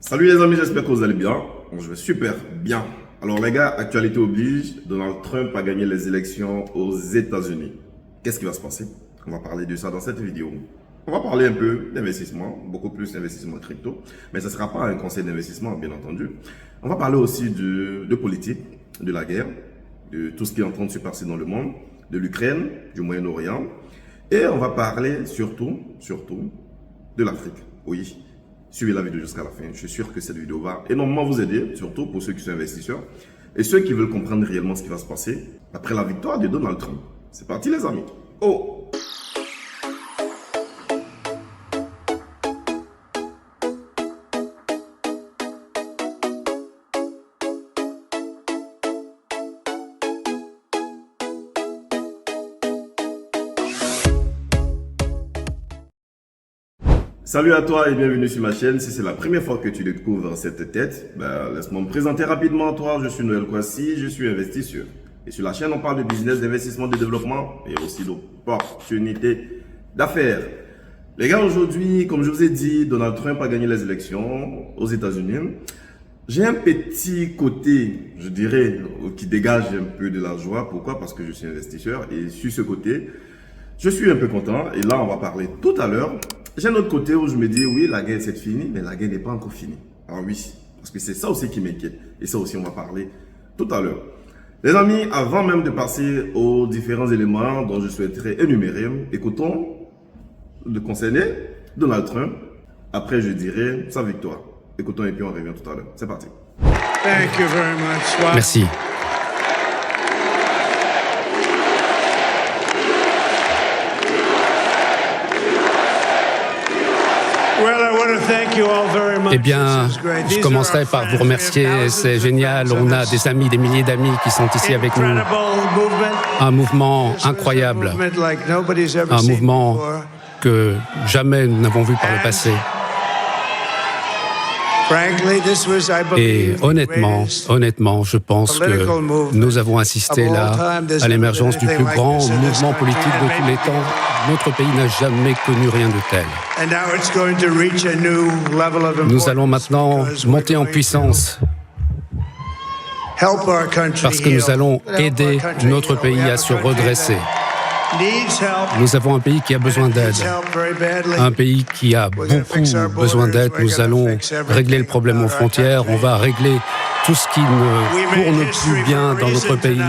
Salut les amis, j'espère que vous allez bien. Bon, je vais super bien. Alors les gars, actualité oblige, Donald Trump a gagné les élections aux États-Unis. Qu'est-ce qui va se passer? On va parler de ça dans cette vidéo. On va parler un peu d'investissement, beaucoup plus d'investissement crypto, mais ce ne sera pas un conseil d'investissement, bien entendu. On va parler aussi de politique, de la guerre, de tout ce qui est en train de se passer dans le monde, de l'Ukraine, du Moyen-Orient, et on va parler surtout de l'Afrique. Oui. Suivez la vidéo jusqu'à la fin. Je suis sûr que cette vidéo va énormément vous aider, surtout pour ceux qui sont investisseurs et ceux qui veulent comprendre réellement ce qui va se passer après la victoire de Donald Trump. C'est parti les amis. Oh! Salut à toi et bienvenue sur ma chaîne. Si c'est la première fois que tu découvres cette tête, laisse-moi me présenter rapidement. Toi, je suis Noël Kwasi, je suis investisseur. Et sur la chaîne, on parle de business, d'investissement, de développement et aussi d'opportunités d'affaires. Les gars, aujourd'hui, comme je vous ai dit, Donald Trump a gagné les élections aux États-Unis. J'ai un petit côté, je dirais, qui dégage un peu de la joie. Pourquoi? Parce que je suis investisseur et sur ce côté, je suis un peu content. Et là, on va parler tout à l'heure. J'ai un autre côté où je me dis, oui, la guerre c'est fini, mais la guerre n'est pas encore finie. Ah oui, parce que c'est ça aussi qui m'inquiète. Et ça aussi, on va parler tout à l'heure. Les amis, avant même de passer aux différents éléments dont je souhaiterais énumérer, écoutons de concerner Donald Trump. Après, je dirai sa victoire. Écoutons et puis on revient tout à l'heure. C'est parti. Thank you very much. Wow. Merci. Eh bien, je commencerai par vous remercier, c'est génial, on a des amis, des milliers d'amis qui sont ici avec nous. Un mouvement incroyable, un mouvement que jamais nous n'avons vu par le passé. Et honnêtement, je pense que nous avons assisté là à l'émergence du plus grand mouvement politique de tous les temps. Notre pays n'a jamais connu rien de tel. Nous allons maintenant monter en puissance parce que nous allons aider notre pays à se redresser. Nous avons un pays qui a besoin d'aide, un pays qui a beaucoup besoin d'aide. Nous allons régler le problème aux frontières, on va régler tout ce qui ne tourne plus bien dans notre pays.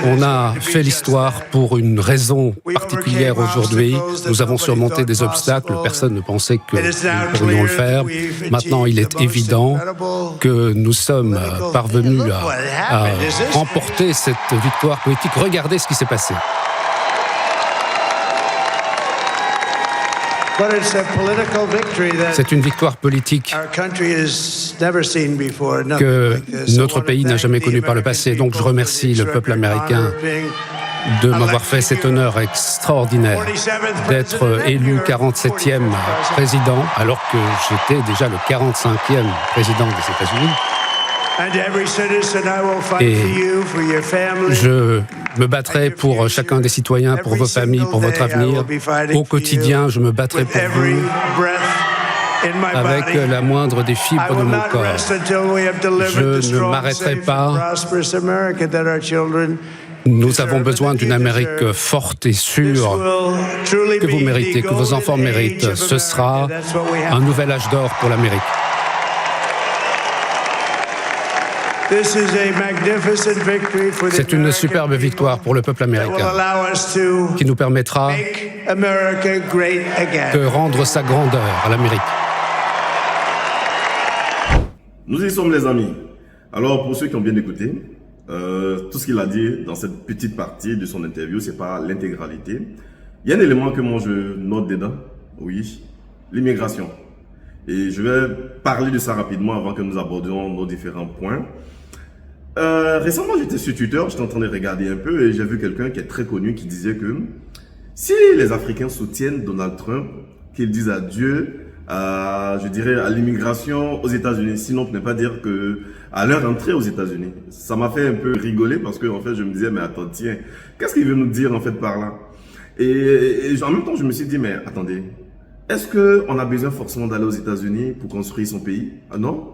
On a fait l'histoire pour une raison particulière aujourd'hui. Nous avons surmonté des obstacles, personne ne pensait que nous pourrions le faire. Maintenant, il est évident que nous sommes parvenus à remporter cette victoire politique. Regardez ce qui s'est passé. C'est une victoire politique que notre pays n'a jamais connue par le passé. Donc je remercie le peuple américain de m'avoir fait cet honneur extraordinaire d'être élu 47e président, alors que j'étais déjà le 45e président des États-Unis. Et je me battrai pour chacun des citoyens, pour vos familles, pour votre avenir. Au quotidien, je me battrai pour vous avec la moindre des fibres de mon corps. Je ne m'arrêterai pas. Nous avons besoin d'une Amérique forte et sûre que vous méritez, que vos enfants méritent. Ce sera un nouvel âge d'or pour l'Amérique. C'est une superbe victoire pour le peuple américain qui nous permettra de rendre sa grandeur à l'Amérique. Nous y sommes les amis. Alors pour ceux qui ont bien écouté, tout ce qu'il a dit dans cette petite partie de son interview, c'est pas l'intégralité. Il y a un élément que moi je note dedans, oui, l'immigration. Et je vais parler de ça rapidement avant que nous abordions nos différents points. Récemment, j'étais sur Twitter, j'étais en train de regarder un peu et j'ai vu quelqu'un qui est très connu qui disait que si les Africains soutiennent Donald Trump, qu'ils disent adieu je dirais, à l'immigration aux États-Unis. Sinon, pour ne pas dire que à leur entrée aux États-Unis. Ça m'a fait un peu rigoler parce que en fait, je me disais, mais attends, tiens, qu'est-ce qu'il veut nous dire en fait par là? Et en même temps, je me suis dit, mais attendez, Est-ce qu'on a besoin forcément d'aller aux États-Unis pour construire son pays? Ah non.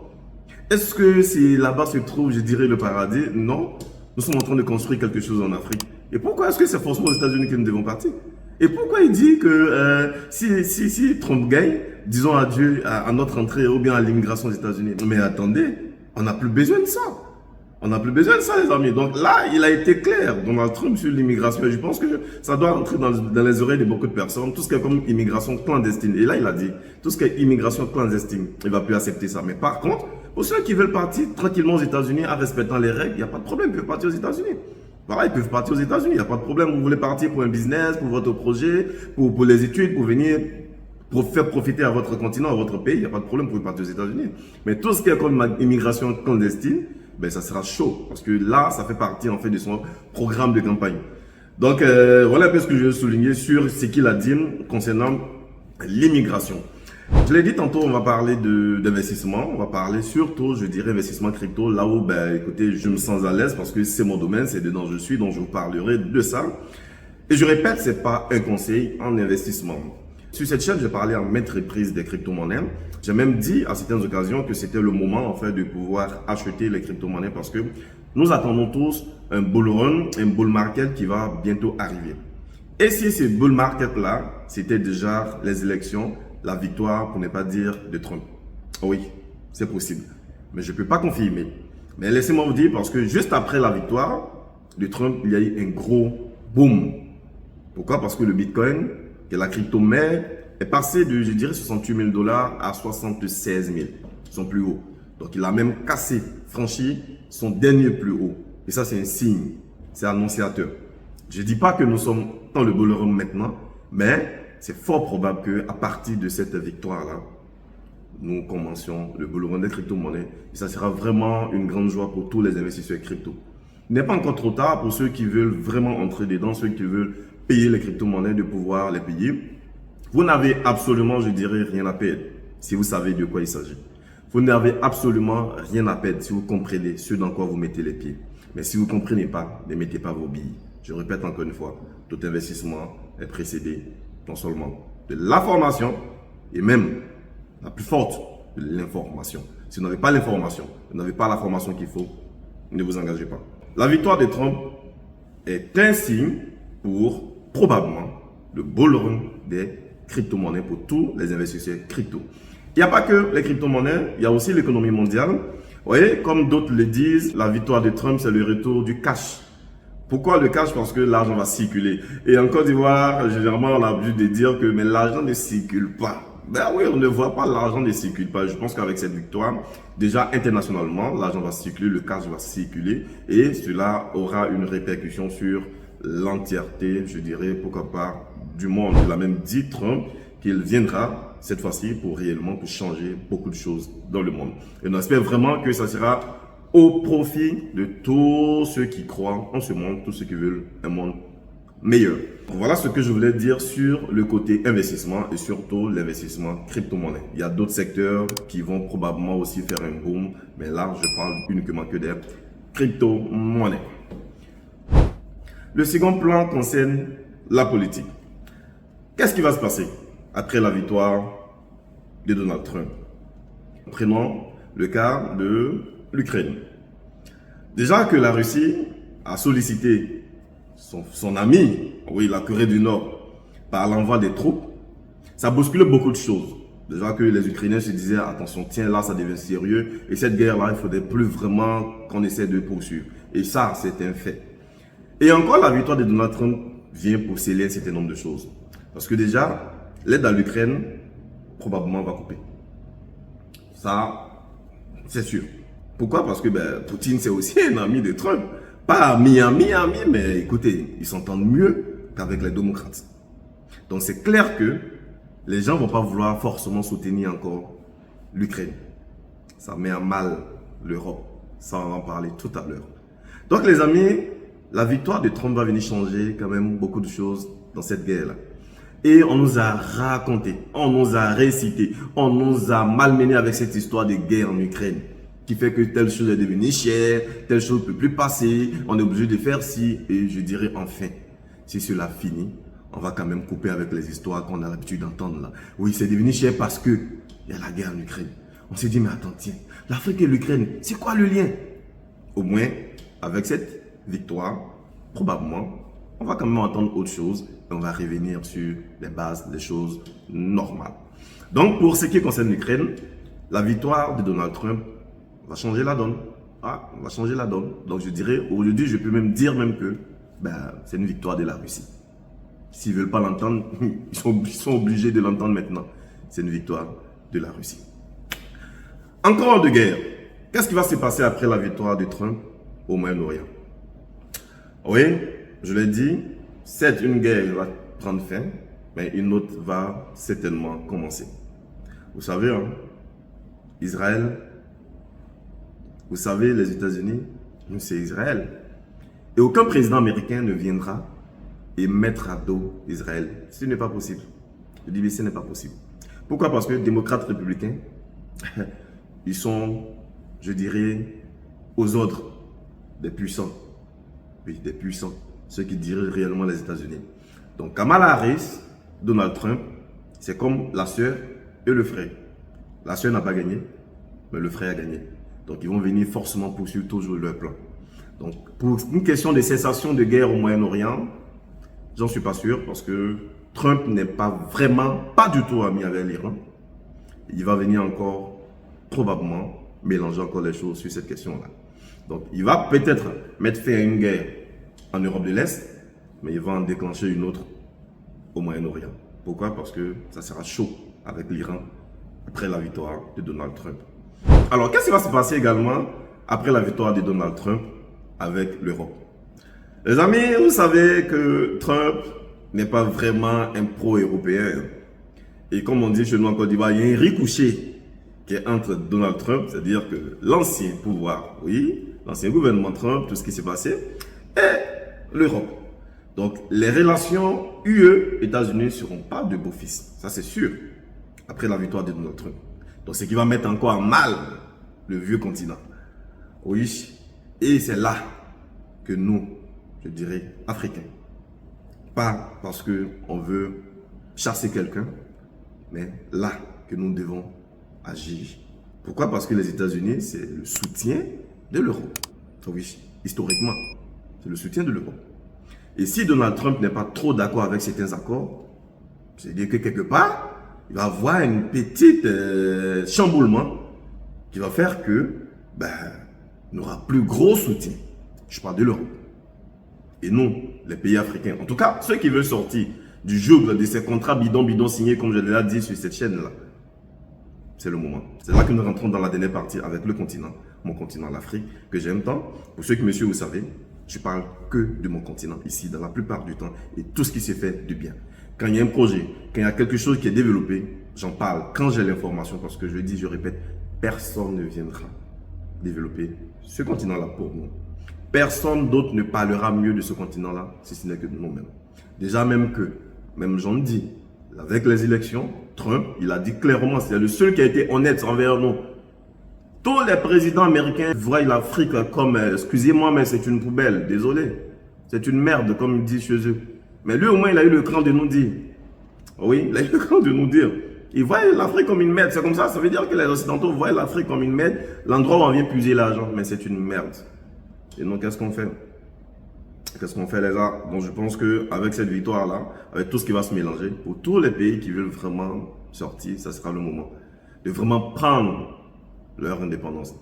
Est-ce que c'est là-bas se trouve, je dirais, le paradis? Non. Nous sommes en train de construire quelque chose en Afrique. Et pourquoi est-ce que c'est forcément aux États-Unis que nous devons partir? Et pourquoi il dit que si Trump gagne, disons adieu à notre entrée ou bien à l'immigration aux États-Unis? Mais attendez, on n'a plus besoin de ça. On n'a plus besoin de ça, les amis. Donc là, il a été clair, Donald Trump, sur l'immigration. Et je pense que ça doit rentrer dans les oreilles de beaucoup de personnes. Tout ce qui est comme immigration clandestine. Et là, il a dit, tout ce qui est immigration clandestine, il ne va plus accepter ça. Mais par contre, pour ceux qui veulent partir tranquillement aux États-Unis en respectant les règles, il n'y a pas de problème, ils peuvent partir aux États-Unis. Voilà, ils peuvent partir aux États-Unis, il n'y a pas de problème. Vous voulez partir pour un business, pour votre projet, pour les études, pour venir, pour faire profiter à votre continent, à votre pays, il n'y a pas de problème, vous pouvez partir aux États-Unis. Mais tout ce qui est comme immigration clandestine, ben ça sera chaud. Parce que là, ça fait partie en fait de son programme de campagne. Donc, voilà un peu ce que je veux souligner sur ce qu'il a dit concernant l'immigration. Je l'ai dit tantôt, on va parler d'investissement, on va parler surtout, je dirais, investissement crypto, là où, ben, écoutez, je me sens à l'aise parce que c'est mon domaine, c'est dedans je suis, donc je vous parlerai de ça. Et je répète, c'est pas un conseil en investissement. Sur cette chaîne, j'ai parlé en maintes reprises des crypto-monnaies. J'ai même dit à certaines occasions que c'était le moment, en fait, de pouvoir acheter les crypto-monnaies parce que nous attendons tous un bull run, un bull market qui va bientôt arriver. Et si ce bull market-là, c'était déjà les élections, la victoire, pour ne pas dire de Trump. Oui, c'est possible. Mais je ne peux pas confirmer. Mais laissez-moi vous dire, parce que juste après la victoire de Trump, il y a eu un gros boom. Pourquoi? Parce que le Bitcoin, que la crypto-monnaie, est passé de, je dirais, 68 000 $ à 76 000, son plus haut. Donc, il a même cassé, franchi son dernier plus haut. Et ça, c'est un signe, c'est annonciateur. Je ne dis pas que nous sommes dans le bull run maintenant, mais c'est fort probable qu'à partir de cette victoire-là, nous commencions le bull run des crypto-monnaies. Et ça sera vraiment une grande joie pour tous les investisseurs crypto. Il n'est pas encore trop tard pour ceux qui veulent vraiment entrer dedans, ceux qui veulent payer les crypto-monnaies, de pouvoir les payer. Vous n'avez absolument, je dirais, rien à perdre si vous savez de quoi il s'agit. Vous n'avez absolument rien à perdre si vous comprenez ce dans quoi vous mettez les pieds. Mais si vous ne comprenez pas, ne mettez pas vos billes. Je répète encore une fois, tout investissement est précédé non seulement de la formation et même la plus forte, de l'information. Si vous n'avez pas l'information, vous n'avez pas la formation qu'il faut, ne vous engagez pas. La victoire de Trump est un signe pour probablement le bull run des crypto-monnaies pour tous les investisseurs crypto. Il n'y a pas que les crypto-monnaies, il y a aussi l'économie mondiale. Vous voyez, comme d'autres le disent, la victoire de Trump, c'est le retour du cash. Pourquoi le cash? Parce que l'argent va circuler. Et en Côte d'Ivoire, généralement, on a l'habitude de dire que mais l'argent ne circule pas. Ben oui, on ne voit pas, l'argent ne circule pas. Je pense qu'avec cette victoire, déjà internationalement, l'argent va circuler, le cash va circuler. Et cela aura une répercussion sur l'entièreté, je dirais, pourquoi pas, du monde. Il a même dit, Trump, qu'il viendra cette fois-ci pour réellement changer beaucoup de choses dans le monde. Et on espère vraiment que ça sera au profit de tous ceux qui croient en ce monde, tous ceux qui veulent un monde meilleur. Voilà ce que je voulais dire sur le côté investissement et surtout l'investissement crypto-monnaie. Il y a d'autres secteurs qui vont probablement aussi faire un boom, mais là, je parle uniquement que des crypto-monnaies. Le second plan concerne la politique. Qu'est-ce qui va se passer après la victoire de Donald Trump? Prenons le cas de l'Ukraine. Déjà que la Russie a sollicité son ami, oui, la Corée du Nord, par l'envoi des troupes, ça bouscule beaucoup de choses. Déjà que les Ukrainiens se disaient, attention, tiens, là, ça devient sérieux. Et cette guerre-là, il ne faudrait plus vraiment qu'on essaie de poursuivre. Et ça, c'est un fait. Et encore, la victoire de Donald Trump vient pour sceller un certain nombre de choses. Parce que déjà, l'aide à l'Ukraine, probablement, va couper. Ça, c'est sûr. Pourquoi? Parce que Poutine, c'est aussi un ami de Trump. Pas ami, mais écoutez, ils s'entendent mieux qu'avec les démocrates. Donc, c'est clair que les gens ne vont pas vouloir forcément soutenir encore l'Ukraine. Ça met à mal l'Europe. Ça, on va en parler tout à l'heure. Donc, les amis, la victoire de Trump va venir changer quand même beaucoup de choses dans cette guerre-là. Et on nous a raconté, on nous a récité, on nous a malmené avec cette histoire de guerre en Ukraine, qui fait que telle chose est devenue chère, telle chose ne peut plus passer, on est obligé de faire ci, et je dirais enfin, si cela finit, on va quand même couper avec les histoires qu'on a l'habitude d'entendre là. Oui, c'est devenu cher parce que il y a la guerre en Ukraine. On s'est dit, mais attends, tiens, l'Afrique et l'Ukraine, c'est quoi le lien? Au moins, avec cette victoire, probablement, on va quand même entendre autre chose et on va revenir sur les bases des choses normales. Donc, pour ce qui concerne l'Ukraine, la victoire de Donald Trump va changer la donne. Ah, on va changer la donne. Donc, je dirais, aujourd'hui, je peux même dire que c'est une victoire de la Russie. S'ils ne veulent pas l'entendre, ils sont obligés de l'entendre maintenant. C'est une victoire de la Russie. Encore de guerre. Qu'est-ce qui va se passer après la victoire de Trump au Moyen-Orient? Oui, je l'ai dit, c'est une guerre va prendre fin, mais une autre va certainement commencer. Vous savez, hein, Israël, vous savez, les États-Unis, c'est Israël. Et aucun président américain ne viendra et mettre à dos Israël. Ce n'est pas possible. Je dis, mais ce n'est pas possible. Pourquoi? Parce que les démocrates républicains, ils sont, je dirais, aux ordres des puissants. Oui, des puissants. Ceux qui dirigent réellement les États-Unis. Donc, Kamala Harris, Donald Trump, c'est comme la sœur et le frère. La sœur n'a pas gagné, mais le frère a gagné. Donc, ils vont venir forcément poursuivre toujours leur plan. Donc, pour une question de cessation de guerre au Moyen-Orient, j'en suis pas sûr parce que Trump n'est pas du tout ami avec l'Iran. Il va venir encore, probablement, mélanger encore les choses sur cette question-là. Donc, il va peut-être mettre fin à une guerre en Europe de l'Est, mais il va en déclencher une autre au Moyen-Orient. Pourquoi? Parce que ça sera chaud avec l'Iran après la victoire de Donald Trump. Alors, qu'est-ce qui va se passer également après la victoire de Donald Trump avec l'Europe? Les amis, vous savez que Trump n'est pas vraiment un pro-européen. Et comme on dit chez nous en Côte d'Ivoire, il y a un ricochet qui est entre Donald Trump, c'est-à-dire que l'ancien pouvoir, oui, l'ancien gouvernement Trump, tout ce qui s'est passé, et l'Europe. Donc, les relations UE-États-Unis ne seront pas de beau-fils. Ça, c'est sûr, après la victoire de Donald Trump. Donc, ce qui va mettre encore en mal le vieux continent. Oui, et c'est là que nous, je dirais, Africains, pas parce qu'on veut chasser quelqu'un, mais là que nous devons agir. Pourquoi? Parce que les États-Unis, c'est le soutien de l'Europe. Oui, historiquement, c'est le soutien de l'Europe. Et si Donald Trump n'est pas trop d'accord avec certains accords, c'est-à-dire que quelque part, il va avoir une petite chamboulement qui va faire que on aura plus gros soutien. Je parle de l'Europe. Et non, les pays africains. En tout cas, ceux qui veulent sortir du joug de ces contrats bidon signés, comme je l'ai déjà dit sur cette chaîne-là, c'est le moment. C'est là que nous rentrons dans la dernière partie avec le continent, mon continent, l'Afrique, que j'aime tant. Pour ceux qui me suivent, vous savez, je parle que de mon continent ici, dans la plupart du temps, et tout ce qui s'est fait de bien. Quand il y a un projet, quand il y a quelque chose qui est développé, j'en parle quand j'ai l'information, parce que je le dis, je répète, personne ne viendra développer ce continent-là pour nous. Personne d'autre ne parlera mieux de ce continent-là, si ce n'est que nous-mêmes. Déjà même j'en dis, avec les élections, Trump, il a dit clairement, c'est le seul qui a été honnête envers nous. Tous les présidents américains voient l'Afrique comme, excusez-moi, mais c'est une poubelle, désolé. C'est une merde, comme ils disent chez eux. Mais lui, au moins, il a eu le cran de nous dire. Oui, il a eu le cran de nous dire. Ils voient l'Afrique comme une merde. C'est comme ça, ça veut dire que les Occidentaux voient l'Afrique comme une merde, l'endroit où on vient puiser l'argent. Mais c'est une merde. Et donc, qu'est-ce qu'on fait? Qu'est-ce qu'on fait, les gars? Donc, je pense qu'avec cette victoire-là, avec tout ce qui va se mélanger, pour tous les pays qui veulent vraiment sortir, ça sera le moment de vraiment prendre leur indépendance,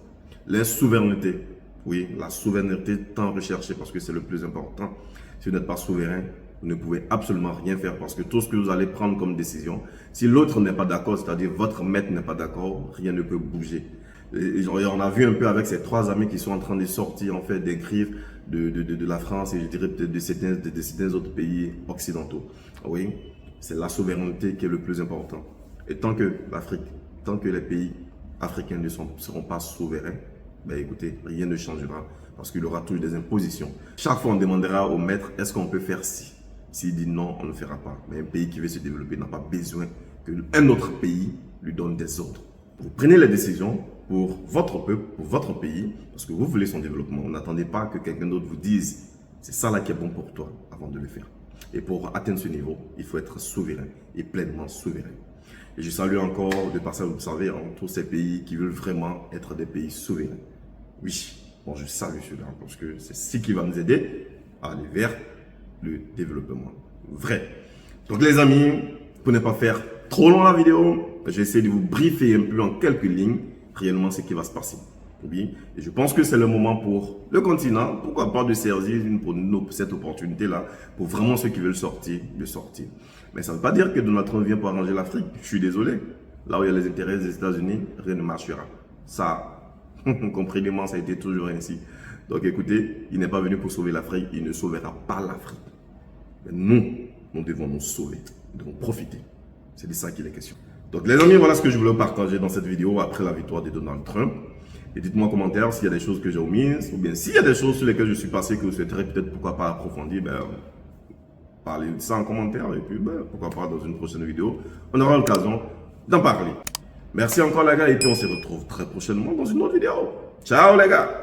leur souveraineté. Oui, la souveraineté tant recherchée parce que c'est le plus important. Si vous n'êtes pas souverain, vous ne pouvez absolument rien faire parce que tout ce que vous allez prendre comme décision, si l'autre n'est pas d'accord, c'est-à-dire votre maître n'est pas d'accord, rien ne peut bouger. Et on a vu un peu avec ces trois amis qui sont en train de sortir en fait des griffes de la France et je dirais peut-être de certains autres pays occidentaux. Oui, c'est la souveraineté qui est le plus important. Et tant que l'Afrique, tant que les pays africains ne seront pas souverains, écoutez, rien ne changera parce qu'il y aura toujours des impositions. Chaque fois, on demandera au maître, est-ce qu'on peut faire ci? S'il dit non, on ne fera pas. Mais un pays qui veut se développer n'a pas besoin qu'un autre pays lui donne des ordres. Vous prenez les décisions pour votre peuple, pour votre pays, parce que vous voulez son développement. N'attendez pas que quelqu'un d'autre vous dise, c'est ça là qui est bon pour toi, avant de le faire. Et pour atteindre ce niveau, il faut être souverain et pleinement souverain. Et je salue encore, de par ça, vous savez, tous ces pays qui veulent vraiment être des pays souverains. Oui, bon, je salue cela parce que c'est ce qui va nous aider à aller vers le développement vrai. Donc les amis, pour ne pas faire trop long la vidéo, je vais essayer de vous briefer un peu en quelques lignes réellement ce qui va se passer. Oui, et je pense que c'est le moment pour le continent, pourquoi pas de saisir cette opportunité-là pour vraiment ceux qui veulent sortir, de sortir. Mais ça ne veut pas dire que Donald Trump vient pour arranger l'Afrique. Je suis désolé. Là où il y a les intérêts des États-Unis, rien ne marchera. Ça, comprenez-moi, ça a été toujours ainsi. Donc écoutez, il n'est pas venu pour sauver l'Afrique, il ne sauvera pas l'Afrique. Mais nous devons nous sauver, nous devons profiter. C'est de ça qu'il est question. Donc les amis, voilà ce que je voulais partager dans cette vidéo après la victoire de Donald Trump. Et dites-moi en commentaire s'il y a des choses que j'ai omises, ou bien s'il y a des choses sur lesquelles je suis passé que vous souhaiterez peut-être, pourquoi pas, approfondir, parlez de ça en commentaire, et puis pourquoi pas dans une prochaine vidéo, on aura l'occasion d'en parler. Merci encore les gars, et puis on se retrouve très prochainement dans une autre vidéo. Ciao les gars!